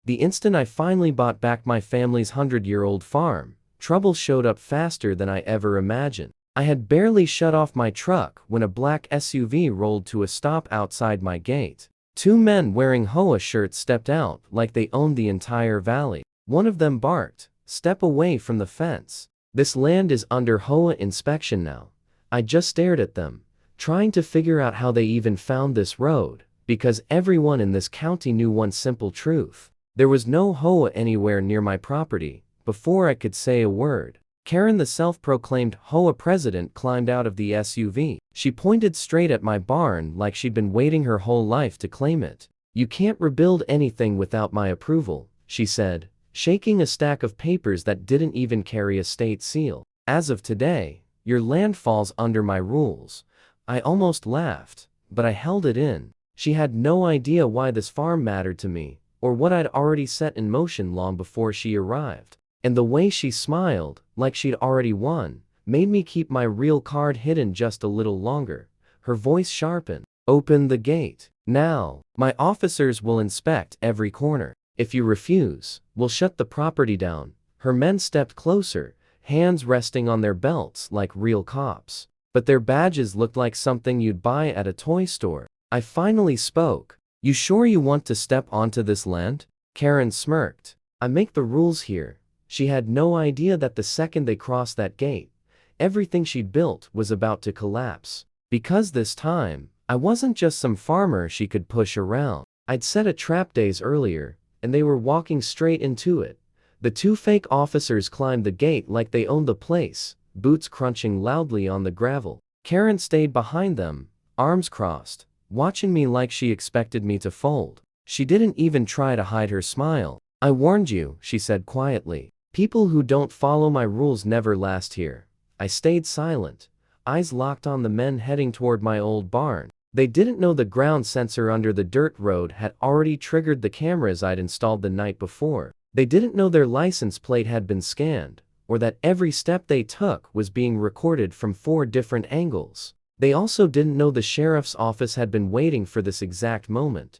The instant I finally bought back my family's 100-year-old farm, trouble showed up faster than I ever imagined. I had barely shut off my truck when a black SUV rolled to a stop outside my gate. Two men wearing HOA shirts stepped out like they owned the entire valley. One of them barked, "Step away from the fence. This land is under HOA inspection now." I just stared at them, trying to figure out how they even found this road, because everyone in this county knew one simple truth. There was no HOA anywhere near my property. Before I could say a word, Karen, the self-proclaimed HOA president, climbed out of the SUV. She pointed straight at my barn like she'd been waiting her whole life to claim it. "You can't rebuild anything without my approval," she said, shaking a stack of papers that didn't even carry a state seal. "As of today, your land falls under my rules." I almost laughed, but I held it in. She had no idea why this farm mattered to me, or what I'd already set in motion long before she arrived. And the way she smiled, like she'd already won, made me keep my real card hidden just a little longer. Her voice sharpened. "Open the gate. Now. My officers will inspect every corner. If you refuse, we'll shut the property down." Her men stepped closer, hands resting on their belts like real cops. But their badges looked like something you'd buy at a toy store. I finally spoke. "You sure you want to step onto this land?" Karen smirked. "I make the rules here." She had no idea that the second they crossed that gate, everything she'd built was about to collapse. Because this time, I wasn't just some farmer she could push around. I'd set a trap days earlier, and they were walking straight into it. The two fake officers climbed the gate like they owned the place, boots crunching loudly on the gravel. Karen stayed behind them, arms crossed, watching me like she expected me to fold. She didn't even try to hide her smile. "I warned you," she said quietly. "People who don't follow my rules never last here." I stayed silent, eyes locked on the men heading toward my old barn. They didn't know the ground sensor under the dirt road had already triggered the cameras I'd installed the night before. They didn't know their license plate had been scanned, or that every step they took was being recorded from 4 different angles. They also didn't know the sheriff's office had been waiting for this exact moment.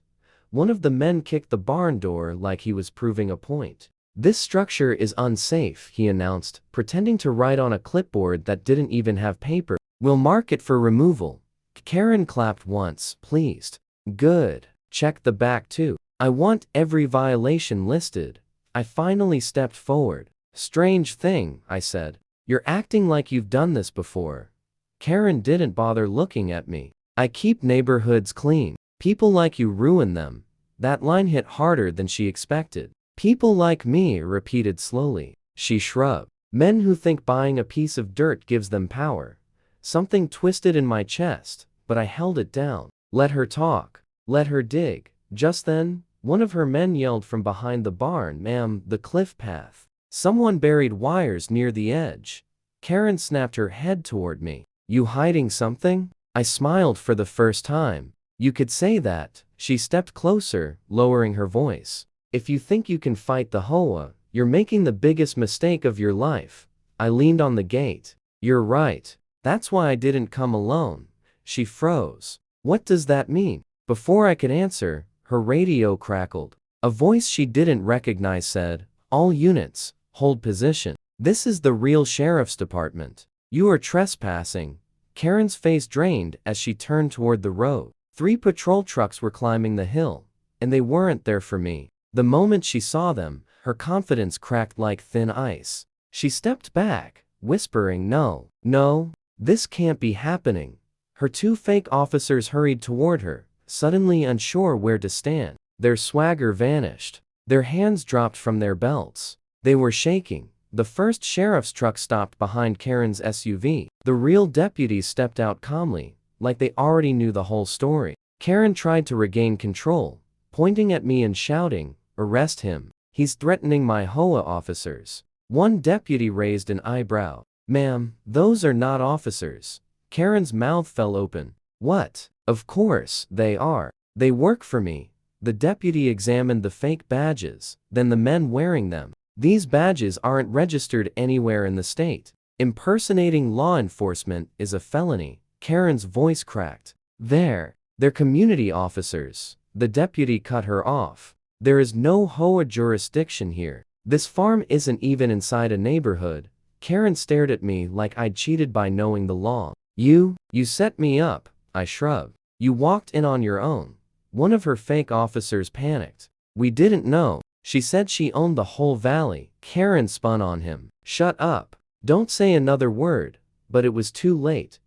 One of the men kicked the barn door like he was proving a point. "This structure is unsafe," he announced, pretending to write on a clipboard that didn't even have paper. "We'll mark it for removal." Karen clapped once, pleased. "Good. Check the back too. I want every violation listed." I finally stepped forward. "Strange thing," I said. "You're acting like you've done this before." Karen didn't bother looking at me. "I keep neighborhoods clean. People like you ruin them." That line hit harder than she expected. "People like me," repeated slowly. She shrugged. "Men who think buying a piece of dirt gives them power." Something twisted in my chest, but I held it down. Let her talk. Let her dig. Just then, one of her men yelled from behind the barn, "Ma'am, the cliff path. Someone buried wires near the edge." Karen snapped her head toward me. "You hiding something?" I smiled for the first time. "You could say that." She stepped closer, lowering her voice. "If you think you can fight the HOA, you're making the biggest mistake of your life." I leaned on the gate. "You're right. That's why I didn't come alone." She froze. "What does that mean?" Before I could answer, her radio crackled. A voice she didn't recognize said, "All units, hold position. This is the real sheriff's department. You are trespassing." Karen's face drained as she turned toward the road. 3 patrol trucks were climbing the hill, and they weren't there for me. The moment she saw them, her confidence cracked like thin ice. She stepped back, whispering, "No, no, this can't be happening." Her 2 fake officers hurried toward her, suddenly unsure where to stand. Their swagger vanished. Their hands dropped from their belts. They were shaking. The first sheriff's truck stopped behind Karen's SUV. The real deputies stepped out calmly, like they already knew the whole story. Karen tried to regain control, pointing at me and shouting, "Arrest him. He's threatening my HOA officers." One deputy raised an eyebrow. "Ma'am, those are not officers." Karen's mouth fell open. "What? Of course, they are. They work for me." The deputy examined the fake badges, then the men wearing them. "These badges aren't registered anywhere in the state. Impersonating law enforcement is a felony." Karen's voice cracked. They're community officers." The deputy cut her off. There is no HOA jurisdiction here. This farm isn't even inside a neighborhood. Karen stared at me like I'd cheated by knowing the law. You set me up, I shrugged. You walked in on your own. One of her fake officers panicked. We didn't know. She said she owned the whole valley. Karen spun on him. Shut up. Don't say another word. But it was too late.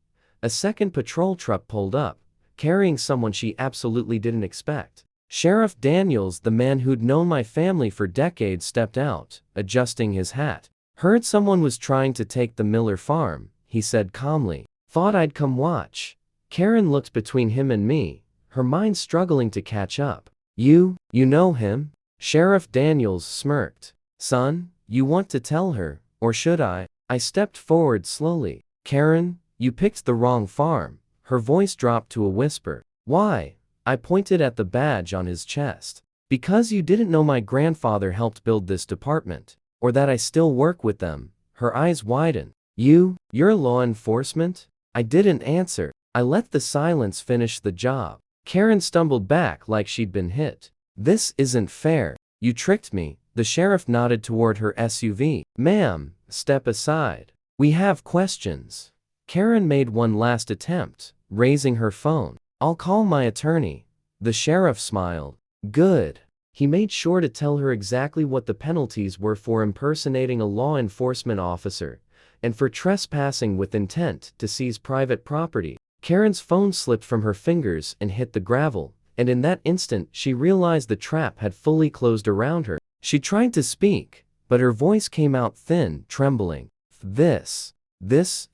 A second patrol truck pulled up, carrying someone she absolutely didn't expect. Sheriff Daniels, the man who'd known my family for decades, stepped out, adjusting his hat. Heard someone was trying to take the Miller farm, he said calmly. Thought I'd come watch. Karen looked between him and me, her mind struggling to catch up. You know him? Sheriff Daniels smirked. Son, you want to tell her, or should I? I stepped forward slowly. Karen, you picked the wrong farm. Her voice dropped to a whisper. Why? I pointed at the badge on his chest. Because you didn't know my grandfather helped build this department, or that I still work with them. Her eyes widened. You're law enforcement? I didn't answer. I let the silence finish the job. Karen stumbled back like she'd been hit. This isn't fair. You tricked me. The sheriff nodded toward her SUV. Ma'am, step aside. We have questions. Karen made one last attempt, raising her phone. I'll call my attorney. The sheriff smiled. Good. He made sure to tell her exactly what the penalties were for impersonating a law enforcement officer, and for trespassing with intent to seize private property. Karen's phone slipped from her fingers and hit the gravel, and in that instant she realized the trap had fully closed around her. She tried to speak, but her voice came out thin, trembling. This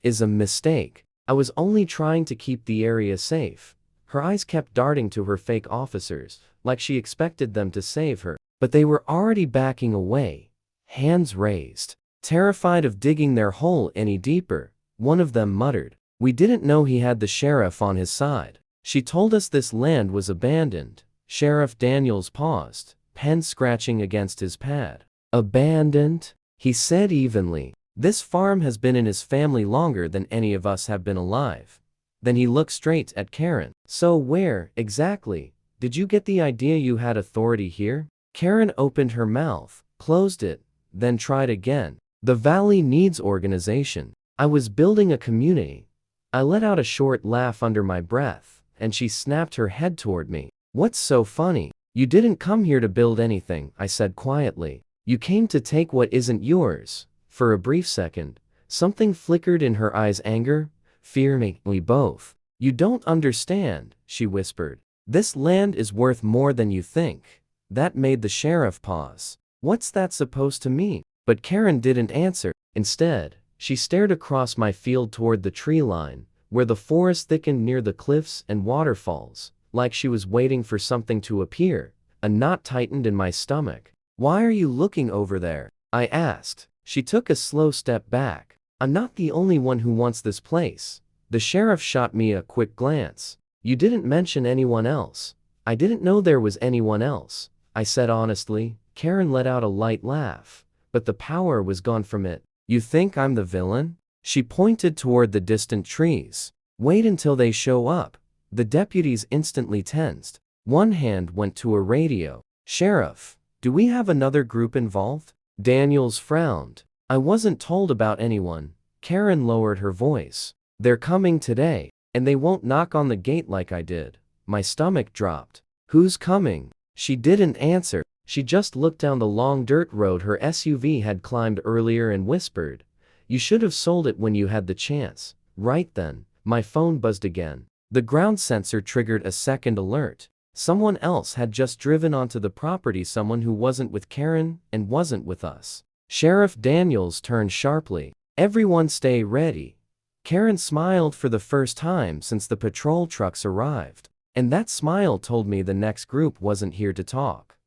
is a mistake. I was only trying to keep the area safe. Her eyes kept darting to her fake officers, like she expected them to save her, but they were already backing away, hands raised. Terrified of digging their hole any deeper, one of them muttered, "We didn't know he had the sheriff on his side. She told us this land was abandoned." Sheriff Daniels paused, pen scratching against his pad. Abandoned? He said evenly. This farm has been in his family longer than any of us have been alive. Then he looked straight at Karen. So where, exactly, did you get the idea you had authority here? Karen opened her mouth, closed it, then tried again. The valley needs organization. I was building a community. I let out a short laugh under my breath, and she snapped her head toward me. What's so funny? You didn't come here to build anything, I said quietly. You came to take what isn't yours. For a brief second, something flickered in her eyes, anger, fear, me both. You don't understand, she whispered. This land is worth more than you think. That made the sheriff pause. What's that supposed to mean? But Karen didn't answer. Instead, she stared across my field toward the tree line, where the forest thickened near the cliffs and waterfalls, like she was waiting for something to appear. A knot tightened in my stomach. Why are you looking over there? I asked. She took a slow step back. I'm not the only one who wants this place. The sheriff shot me a quick glance. You didn't mention anyone else. I didn't know there was anyone else, I said honestly. Karen let out a light laugh, but the power was gone from it. You think I'm the villain? She pointed toward the distant trees. Wait until they show up. The deputies instantly tensed. One hand went to a radio. Sheriff, do we have another group involved? Daniels frowned. I wasn't told about anyone. Karen lowered her voice. They're coming today, and they won't knock on the gate like I did. My stomach dropped. Who's coming? She didn't answer. She just looked down the long dirt road her SUV had climbed earlier and whispered, "You should have sold it when you had the chance." Right then, my phone buzzed again. The ground sensor triggered a second alert. Someone else had just driven onto the property, someone who wasn't with Karen and wasn't with us. Sheriff Daniels turned sharply. Everyone stay ready. Karen smiled for the first time since the patrol trucks arrived. And that smile told me the next group wasn't here to talk.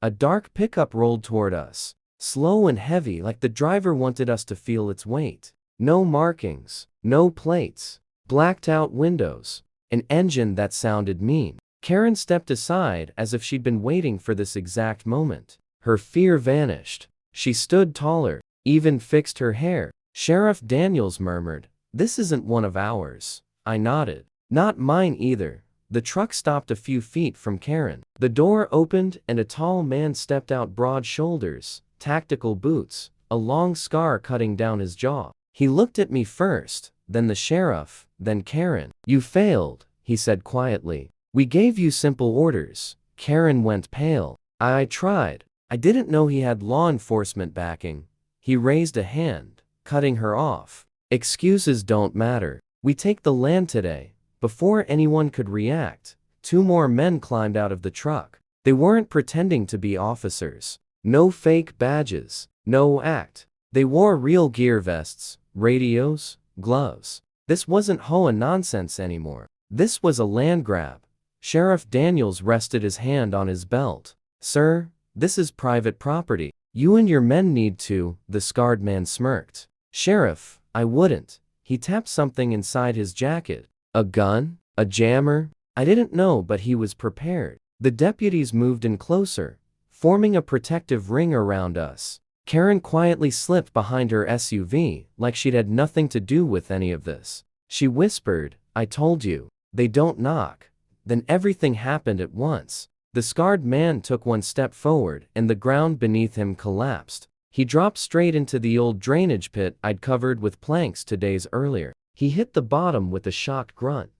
A dark pickup rolled toward us, slow and heavy, like the driver wanted us to feel its weight. No markings, no plates, blacked out windows, an engine that sounded mean. Karen stepped aside as if she'd been waiting for this exact moment. Her fear vanished. She stood taller, even fixed her hair. Sheriff Daniels murmured, "This isn't one of ours." I nodded. "Not mine either." The truck stopped a few feet from Karen. The door opened and a tall man stepped out, broad shoulders, tactical boots, a long scar cutting down his jaw. He looked at me first, then the sheriff, then Karen. "You failed," he said quietly. "We gave you simple orders." Karen went pale. I tried. I didn't know he had law enforcement backing." He raised a hand, cutting her off. "Excuses don't matter. We take the land today." Before anyone could react, 2 more men climbed out of the truck. They weren't pretending to be officers. No fake badges, no act. They wore real gear: vests, radios, gloves. This wasn't HOA nonsense anymore. This was a land grab. Sheriff Daniels rested his hand on his belt. "Sir, this is private property. You and your men need to." The scarred man smirked. "Sheriff, I wouldn't." He tapped something inside his jacket. A gun? A jammer? I didn't know, but he was prepared. The deputies moved in closer, forming a protective ring around us. Karen quietly slipped behind her SUV, like she'd had nothing to do with any of this. She whispered, "I told you. They don't knock." Then everything happened at once. The scarred man took 1 step forward, and the ground beneath him collapsed. He dropped straight into the old drainage pit I'd covered with planks 2 days earlier. He hit the bottom with a shocked grunt,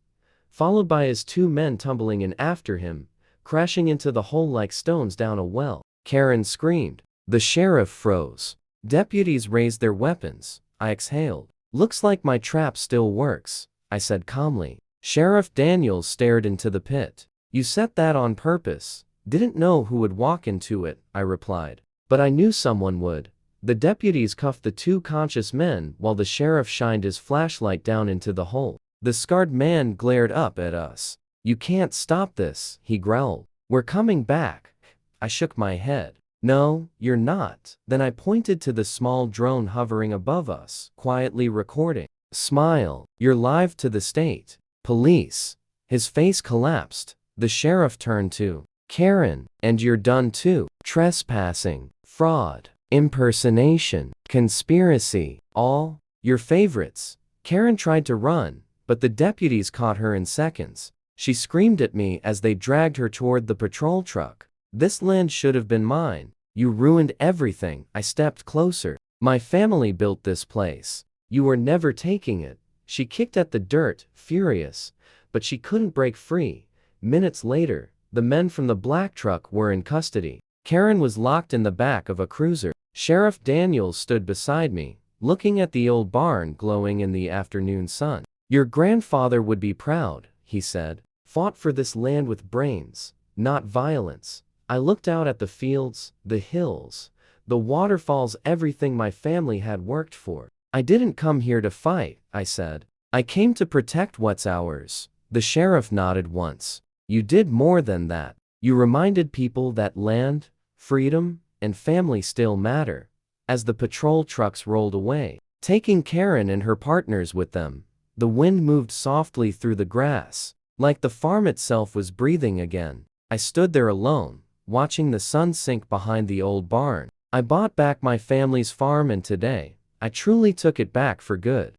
followed by his 2 men tumbling in after him, crashing into the hole like stones down a well. Karen screamed. The sheriff froze. Deputies raised their weapons. I exhaled. "Looks like my trap still works," I said calmly. Sheriff Daniels stared into the pit. "You set that on purpose." "Didn't know who would walk into it," I replied. "But I knew someone would." The deputies cuffed the 2 conscious men while the sheriff shined his flashlight down into the hole. The scarred man glared up at us. "You can't stop this," he growled. "We're coming back." I shook my head. "No, you're not." Then I pointed to the small drone hovering above us, quietly recording. "Smile. You're live to the state police." His face collapsed. The sheriff turned to Karen. "And you're done too. Trespassing, fraud, impersonation, conspiracy, all your favorites." Karen tried to run, but the deputies caught her in seconds. She screamed at me as they dragged her toward the patrol truck. "This land should have been mine. You ruined everything." I stepped closer. "My family built this place. You were never taking it." She kicked at the dirt, furious, but she couldn't break free. Minutes later, the men from the black truck were in custody. Karen was locked in the back of a cruiser. Sheriff Daniels stood beside me, looking at the old barn glowing in the afternoon sun. "Your grandfather would be proud," he said. "Fought for this land with brains, not violence." I looked out at the fields, the hills, the waterfalls, everything my family had worked for. "I didn't come here to fight," I said. "I came to protect what's ours." The sheriff nodded once. "You did more than that. You reminded people that land, freedom, and family still matter." As the patrol trucks rolled away, taking Karen and her partners with them, the wind moved softly through the grass, like the farm itself was breathing again. I stood there alone, watching the sun sink behind the old barn. I bought back my family's farm, and today, I truly took it back for good.